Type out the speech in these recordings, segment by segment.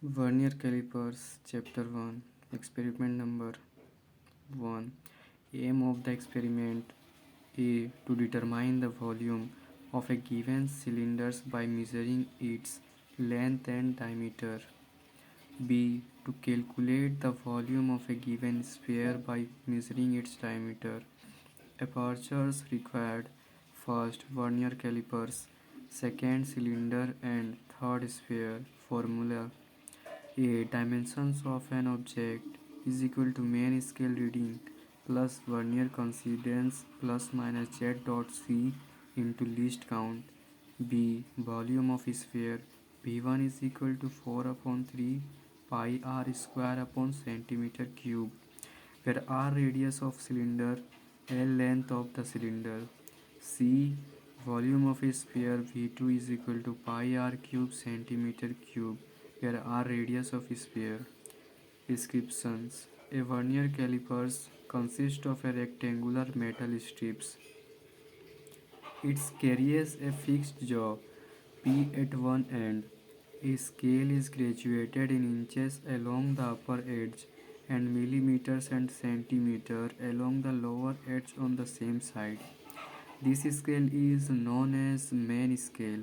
Vernier Calipers, Chapter 1, Experiment Number 1. Aim of the experiment: A. To determine the volume of a given cylinder by measuring its length and diameter. B. To calculate the volume of a given sphere by measuring its diameter. Apertures required: first, vernier calipers; second, cylinder; and third, sphere. Formula: A. Dimensions of an object is equal to main scale reading plus vernier coincidence plus minus z dot c into least count. B. Volume of sphere V1 is equal to 4 upon 3 pi r square upon centimeter cube, where r radius of cylinder, L length of the cylinder. C. Volume of a sphere V2 is equal to pi r cube centimeter cube, where r radius of sphere. Descriptions: A vernier calipers consists of a rectangular metal strips. It carries a fixed jaw P at one end. A scale is graduated in inches along the upper edge and millimeters and centimeter along the lower edge on the same side. This scale is known as main scale.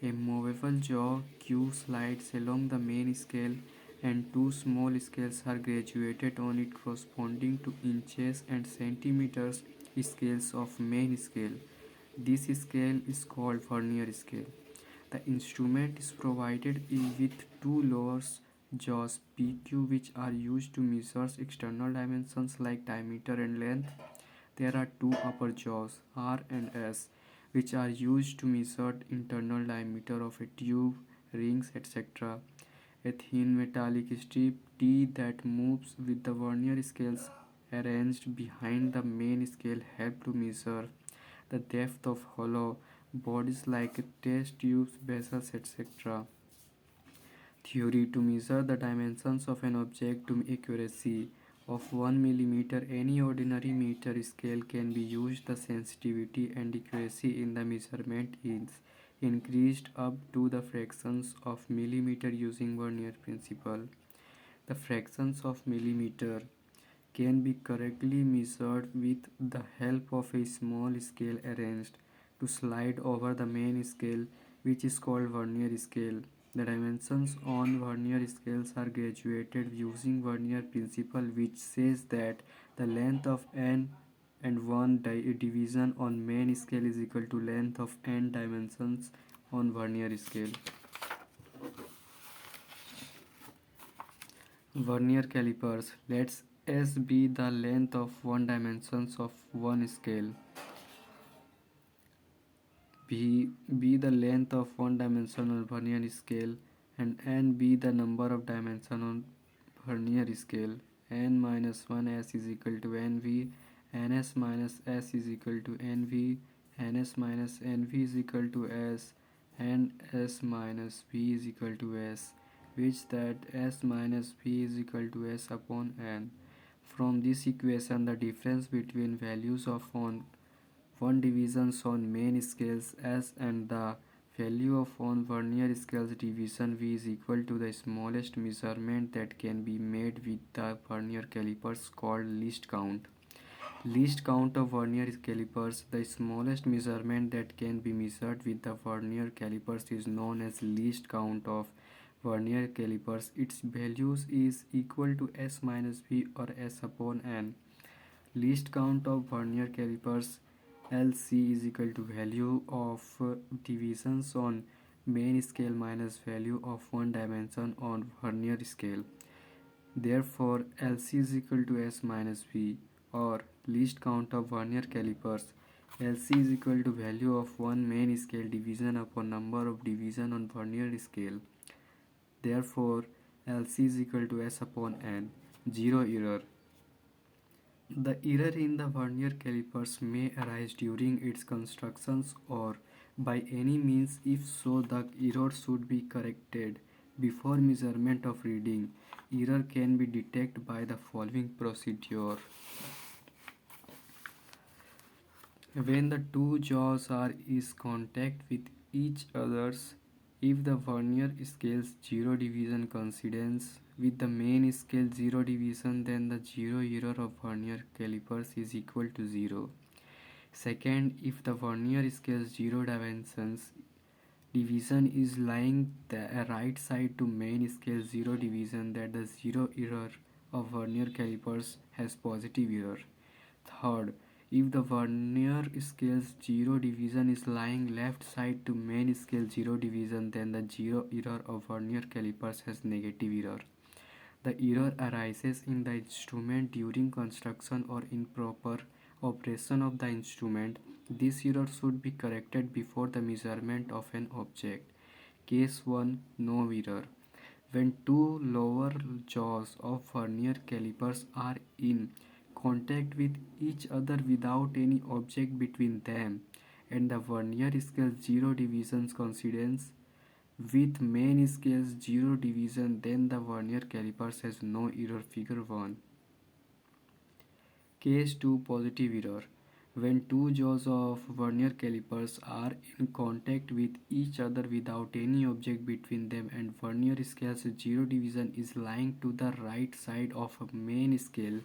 A movable jaw Q slides along the main scale and two small scales are graduated on it corresponding to inches and centimeters scales of main scale. This scale is called vernier scale. The instrument is provided with two lower jaws PQ which are used to measure external dimensions like diameter and length. There are two upper jaws R and S which are used to measure internal diameter of a tube, rings, etc. A thin metallic strip T that moves with the vernier scales arranged behind the main scale help to measure the depth of hollow bodies like test tubes, vessels, etc. Theory: to measure the dimensions of an object to accuracy of 1 millimeter, any ordinary meter scale can be used. The sensitivity and accuracy in the measurement is increased up to the fractions of millimeter using vernier principle. The fractions of millimeter can be correctly measured with the help of a small scale arranged to slide over the main scale, which is called vernier scale. The dimensions on vernier scales are graduated using vernier principle, which says that the length of n and one division on main scale is equal to length of n dimensions on vernier scale. Vernier calipers. Let S be the length of one dimensions of one scale. Be the length of one dimension on vernier scale, and n be the number of dimensions on vernier scale. N minus 1 s is equal to nv, ns minus s is equal to nv, ns minus nv is equal to s, and s minus v is equal to s, which that s minus v is equal to s upon n. From this equation, the difference between values of one divisions on main scales S and the value of on vernier scales division V is equal to the smallest measurement that can be made with the vernier calipers, called least count. Least count of vernier calipers. The smallest measurement that can be measured with the vernier calipers is known as least count of vernier calipers. Its values is equal to S minus V or S upon N. Least count of vernier calipers LC is equal to value of divisions on main scale minus value of one dimension on vernier scale. Therefore, LC is equal to S minus V, or least count of vernier calipers. LC is equal to value of one main scale division upon number of division on vernier scale. Therefore, LC is equal to S upon N. Zero error. The error in the vernier calipers may arise during its constructions or by any means. If so, the error should be corrected before measurement of reading. Error can be detected by the following procedure. When the two jaws are in contact with each other, If the vernier scale's zero division coincides with the main scale zero division, then the zero error of vernier calipers is equal to 0. Second, if the vernier scale's zero division is lying the right side to main scale zero division, that the zero error of vernier calipers has positive error. Third, if the vernier scale's zero division is lying left side to main scale zero division, then the zero error of vernier calipers has negative error. The error arises in the instrument during construction or improper operation of the instrument. This error should be corrected before the measurement of an object. Case 1. No error. When two lower jaws of vernier calipers are in contact with each other without any object between them, and the vernier scale zero divisions coincidence with main scale's zero division, then the vernier calipers has no error. Figure 1. Case 2. Positive error. When two jaws of vernier calipers are in contact with each other without any object between them and vernier scale's zero division is lying to the right side of a main scale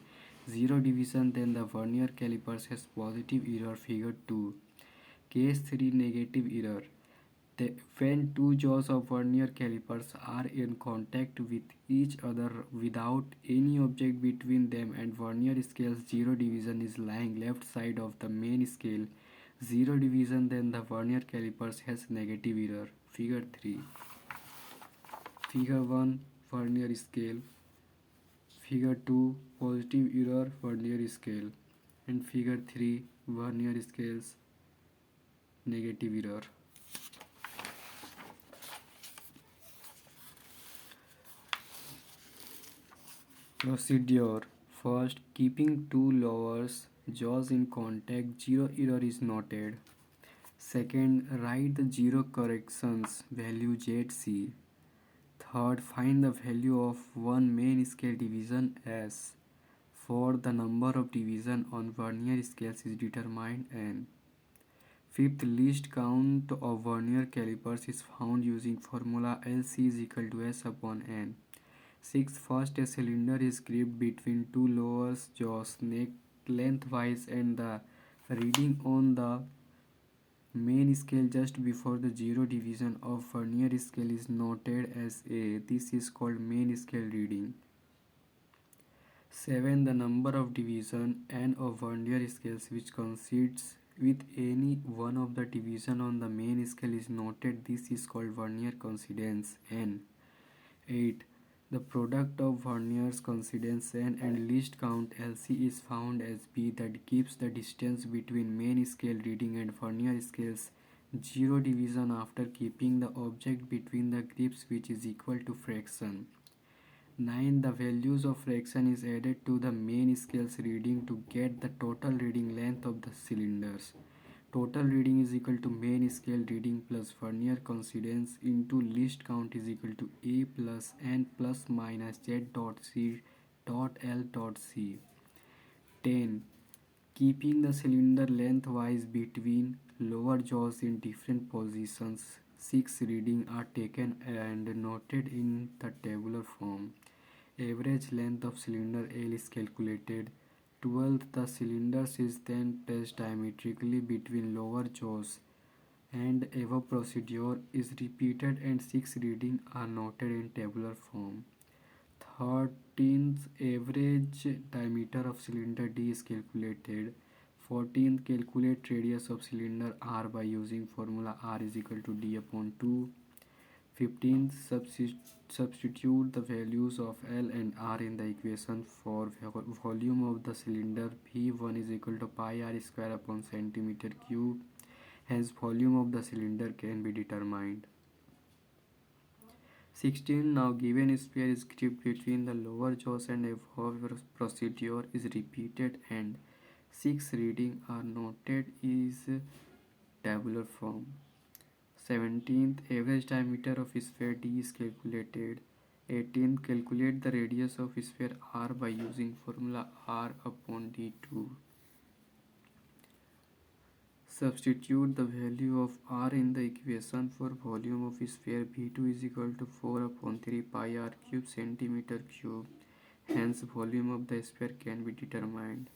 zero division, then the vernier calipers has positive error. Figure 2. Case 3. Negative error. When two jaws of vernier calipers are in contact with each other without any object between them and vernier scale's zero division is lying left side of the main scale zero division, then the vernier calipers has negative error. Figure 3. Figure 1. Vernier scale. Figure 2. Positive error vernier scale. And figure 3. Vernier scale's negative error. Procedure. First, keeping two lower jaws in contact, zero error is noted. Second, write the zero corrections value ZC. Third, find the value of one main scale division S. Fourth, the number of division on vernier scales is determined N. Fifth, least count of vernier calipers is found using formula LC is equal to S upon N. Sixth, first a cylinder is gripped between two lower jaws lengthwise and the reading on the main scale just before the zero division of vernier scale is noted as A. This is called main scale reading. 7. The number of division N of vernier scales which coincides with any one of the division on the main scale is noted. This is called vernier coincidence N. 8. The product of verniers coincidence N and least count LC is found as B, that gives the distance between main scale reading and vernier scale's zero division after keeping the object between the grips, which is equal to fraction. 9. The values of fraction is added to the main scale's reading to get the total reading length of the cylinders. Total reading is equal to main scale reading plus vernier coincidence into least count is equal to A plus N plus minus Z dot C dot L dot C. 10. Keeping the cylinder lengthwise between lower jaws in different positions. 6 readings are taken and noted in the tabular form. Average length of cylinder L is calculated. 12th, the cylinders is then placed diametrically between lower jaws and above procedure is repeated and 6 readings are noted in tabular form. 13th, average diameter of cylinder D is calculated. 14th, calculate radius of cylinder R by using formula R is equal to D upon 2. 15th, substitute the values of L and R in the equation for volume of the cylinder. V1 is equal to pi r square upon centimeter cube. Hence, volume of the cylinder can be determined. 16. Now given sphere is gripped between the lower jaws and above procedure is repeated and 6 readings are noted is tabular form. 17th, average diameter of sphere D is calculated. 18th, calculate the radius of sphere R by using formula R upon D2. Substitute the value of r in the equation for volume of sphere V2 is equal to 4 upon 3 pi r cube centimeter cube. Hence, volume of the sphere can be determined.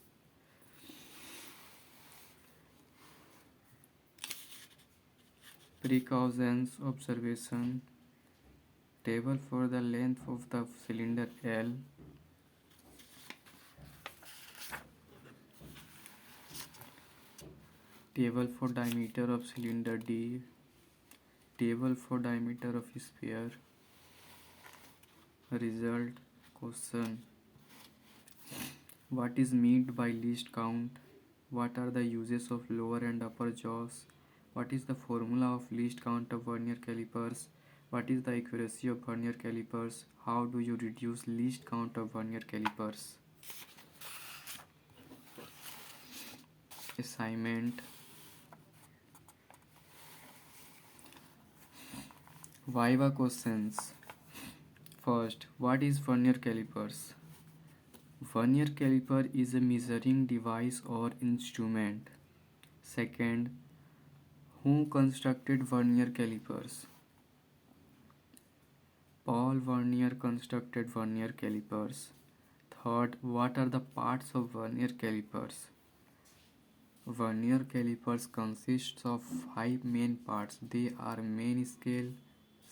Precautions observation. Table for the length of the cylinder L. Table for diameter of cylinder D. Table for diameter of sphere. Result. Question. What is meant by least count? What are the uses of lower and upper jaws? What is the formula of least count of vernier calipers? What is the accuracy of vernier calipers? How do you reduce least count of vernier calipers? Assignment. Viva questions. First, what is vernier calipers? Vernier caliper is a measuring device or instrument. Second, who constructed vernier calipers? Paul Vernier constructed vernier calipers. Third, what are the parts of vernier calipers? Vernier calipers consists of 5 main parts. They are main scale,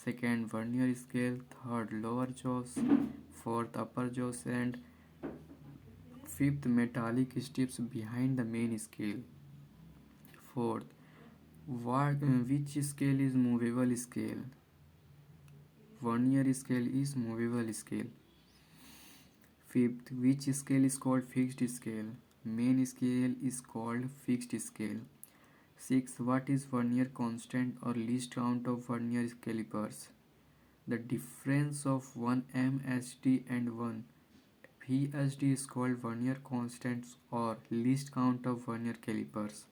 second vernier scale, third lower jaws, fourth upper jaws, and fifth metallic strips behind the main scale. Fourth, which scale is movable scale? Vernier scale is movable scale. Fifth, which scale is called fixed scale? Main scale is called fixed scale. Sixth, what is vernier constant or least count of vernier calipers? The difference of 1 MSD and 1 VSD is called vernier constants or least count of vernier calipers.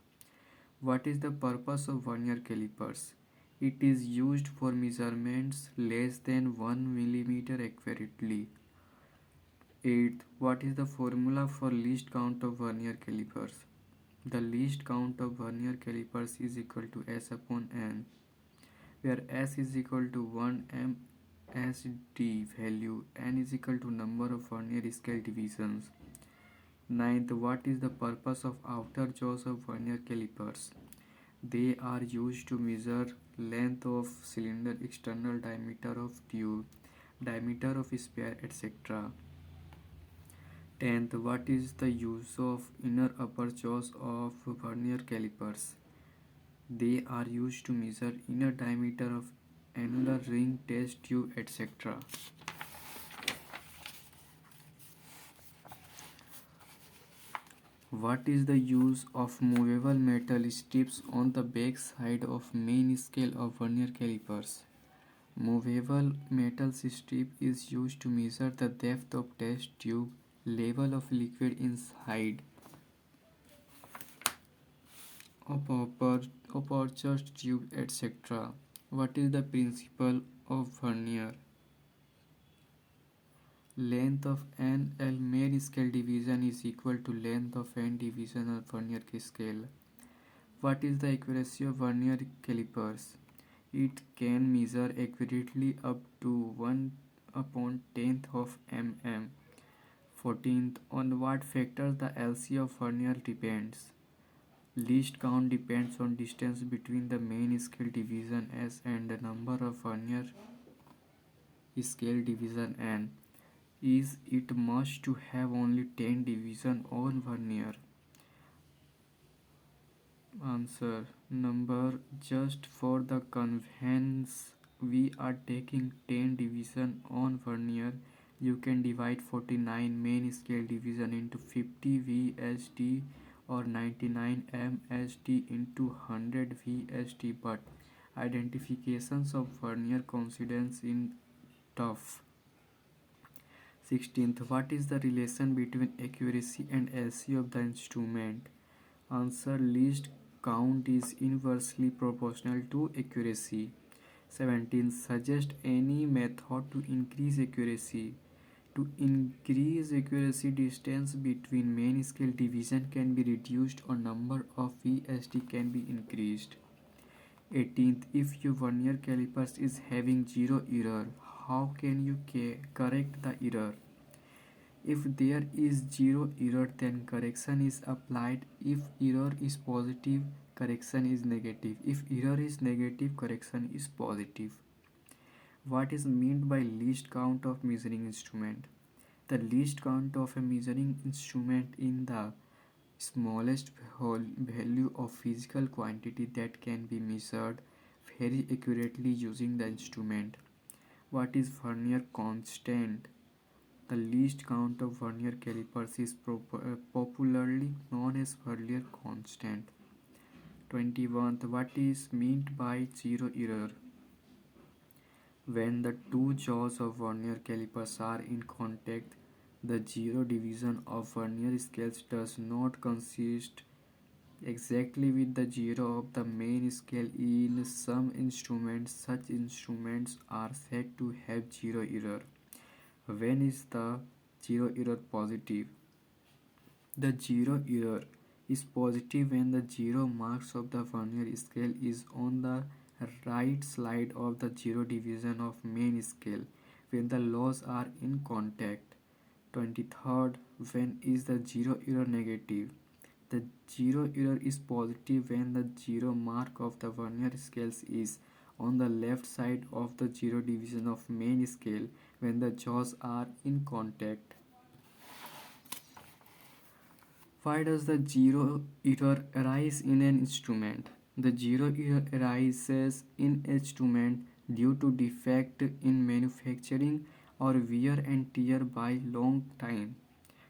What is the purpose of vernier calipers? It is used for measurements less than 1 mm accurately. 8th, what is the formula for least count of vernier calipers? The least count of vernier calipers is equal to S upon N, where S is equal to 1 MSD value, N is equal to number of vernier scale divisions. 9th, what is the purpose of outer jaws of vernier calipers? They are used to measure length of cylinder, external diameter of tube, diameter of sphere, etc. 10th, what is the use of inner upper jaws of vernier calipers? They are used to measure inner diameter of annular ring, test tube, etc. What is the use of movable metal strips on the back side of main scale of vernier calipers? Movable metal strip is used to measure the depth of test tube, level of liquid inside aperture tube, etc. What is the principle of vernier? Length of n L main scale division is equal to length of n division of vernier scale. What is the accuracy of vernier calipers? It can measure accurately up to 1 upon 10th of mm. 14th, on what factors the LC of vernier depends? Least count depends on distance between the main scale division S and the number of vernier scale division N. Is it must to have only 10 division on vernier? Answer. Number. Just for the convenience we are taking 10 division on vernier. You can divide 49 main scale division into 50 VSD or 99 MSD into 100 VSD, but identifications of vernier coincidence in tough. 16th, what is the relation between accuracy and LC of the instrument? Answer. Least count is inversely proportional to accuracy. 17th, suggest any method to increase accuracy. To increase accuracy, distance between main scale division can be reduced or number of VSD can be increased. 18th, if your vernier calipers is having zero error, how can you correct the error? If there is zero error, then correction is applied. If error is positive, correction is negative. If error is negative, correction is positive. What is meant by least count of measuring instrument? The least count of a measuring instrument in the smallest value of physical quantity that can be measured very accurately using the instrument. What is vernier constant? The least count of vernier calipers is popularly known as vernier constant. 21. What is meant by zero error? When the two jaws of vernier calipers are in contact, the zero division of vernier scales does not consist exactly with the zero of the main scale. In some instruments, such instruments are said to have zero error. When is the zero error positive? The zero error is positive when the zero marks of the vernier scale is on the right side of the zero division of main scale when the laws are in contact. 23rd, when is the zero error negative? The zero error is positive when the zero mark of the vernier scales is on the left side of the zero division of main scale when the jaws are in contact. Why does the zero error arise in an instrument? The zero error arises in an instrument due to defect in manufacturing or wear and tear by long time.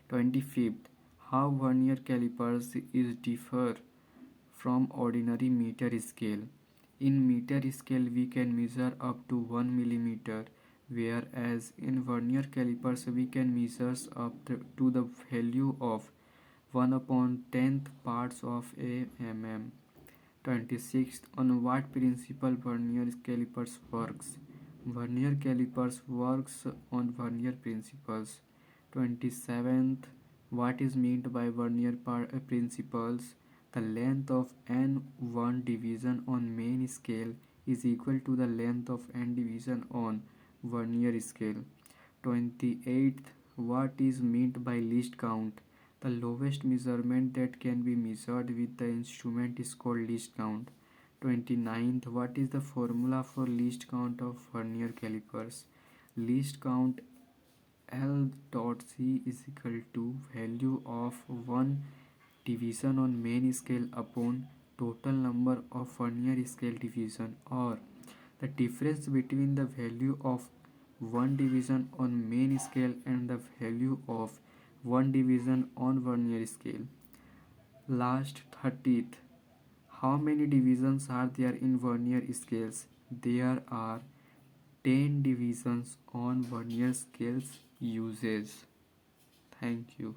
25th, how vernier calipers is differ from ordinary meter scale. In meter scale we can measure up to 1 millimeter, whereas in vernier calipers we can measure up to the value of 1 upon 10th parts of a mm. 26th, on what principle vernier calipers works? Vernier calipers works on vernier principles. 27th, what is meant by vernier principles? The length of n1 division on main scale is equal to the length of n division on vernier scale. 28th, what is meant by least count? The lowest measurement that can be measured with the instrument is called least count. 29th, what is the formula for least count of vernier calipers? Least count L dot C is equal to value of one division on main scale upon total number of vernier scale division, or the difference between the value of one division on main scale and the value of one division on vernier scale. Last 30th, how many divisions are there in vernier scales? There are 10 divisions on vernier scales uses. Thank you.